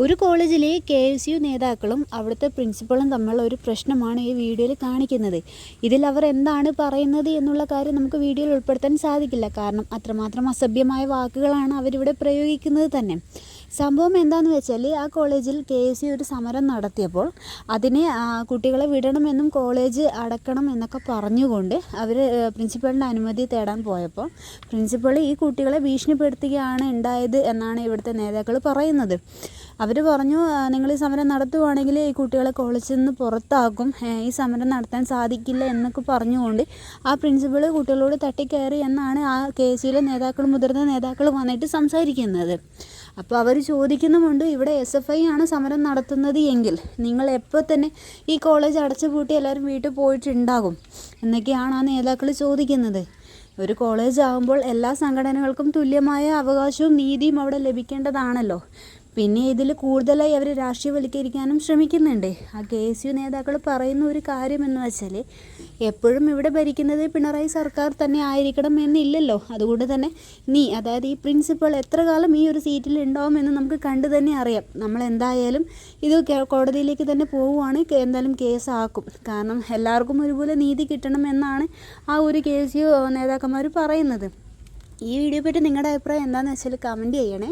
ഒരു കോളേജിലെ KSU നേതാക്കളും അവിടുത്തെ പ്രിൻസിപ്പളും തമ്മിലുള്ള ഒരു പ്രശ്നമാണ് ഈ വീഡിയോയിൽ കാണിക്കുന്നത്. ഇതിൽ അവർ എന്താണ് പറയുന്നത് എന്നുള്ള കാര്യം നമുക്ക് വീഡിയോയിൽ ഉൾപ്പെടുത്താൻ സാധിക്കില്ല. കാരണം അത്രമാത്രം അസഭ്യമായ വാക്കുകളാണ് അവരിവിടെ പ്രയോഗിക്കുന്നത് തന്നെ. സംഭവം എന്താണെന്ന് വെച്ചാൽ, ആ കോളേജിൽ KSU ഒരു സമരം നടത്തിയപ്പോൾ അതിനെ കുട്ടികളെ വിടണമെന്നും കോളേജ് അടക്കണം എന്നൊക്കെ പറഞ്ഞുകൊണ്ട് അവർ പ്രിൻസിപ്പളിൻ്റെ അനുമതി തേടാൻ പോയപ്പോൾ പ്രിൻസിപ്പൾ ഈ കുട്ടികളെ ഭീഷണിപ്പെടുത്തുകയാണ് ഉണ്ടായത് എന്നാണ് ഇവിടുത്തെ നേതാക്കൾ പറയുന്നത്. അവർ പറഞ്ഞു, നിങ്ങൾ ഈ സമരം നടത്തുവാണെങ്കിൽ ഈ കുട്ടികളെ കോളേജിൽ നിന്ന് പുറത്താക്കും, ഈ സമരം നടത്താൻ സാധിക്കില്ല എന്നൊക്കെ പറഞ്ഞുകൊണ്ട് ആ പ്രിൻസിപ്പൾ കുട്ടികളോട് തട്ടിക്കയറി എന്നാണ് ആ KSUയിലെ നേതാക്കൾ, മുതിർന്ന നേതാക്കൾ വന്നിട്ട് സംസാരിക്കുന്നത്. അപ്പോൾ അവർ ചോദിക്കുന്നുമുണ്ട്, ഇവിടെ SFI ആണ് സമരം നടത്തുന്നത് എങ്കിൽ നിങ്ങൾ എപ്പോൾ തന്നെ ഈ കോളേജ് അടച്ചുപൂട്ടി എല്ലാവരും വീട്ടിൽ പോയിട്ടുണ്ടാകും എന്നൊക്കെയാണ് ആ നേതാക്കൾ ചോദിക്കുന്നത്. ഒരു കോളേജ് ആകുമ്പോൾ എല്ലാ സംഘടനകൾക്കും തുല്യമായ അവകാശവും നീതിയും അവിടെ ലഭിക്കേണ്ടതാണല്ലോ. പിന്നെ ഇതിൽ കൂടുതലായി അവർ രാഷ്ട്രീയവൽക്കരിക്കാനും ശ്രമിക്കുന്നുണ്ട്. ആ KSU നേതാക്കൾ പറയുന്ന ഒരു കാര്യമെന്ന് വെച്ചാൽ, എപ്പോഴും ഇവിടെ ഭരിക്കുന്നത് പിണറായി സർക്കാർ തന്നെ ആയിരിക്കണം എന്നില്ലല്ലോ. അതുകൊണ്ട് തന്നെ അതായത് ഈ പ്രിൻസിപ്പൾ എത്ര കാലം ഈ ഒരു സീറ്റിൽ ഉണ്ടാവുമെന്ന് നമുക്ക് കണ്ടു തന്നെ അറിയാം. നമ്മൾ എന്തായാലും ഇത് കോടതിയിലേക്ക് തന്നെ പോവുകയാണ്, എന്തായാലും കേസാക്കും. കാരണം എല്ലാവർക്കും ഒരുപോലെ നീതി കിട്ടണം എന്നാണ് ആ ഒരു KSU നേതാക്കന്മാർ പറയുന്നത്. ഈ വീഡിയോ പറ്റി നിങ്ങളുടെ അഭിപ്രായം എന്താണെന്ന് വെച്ചാൽ കമൻറ്റ് ചെയ്യണേ.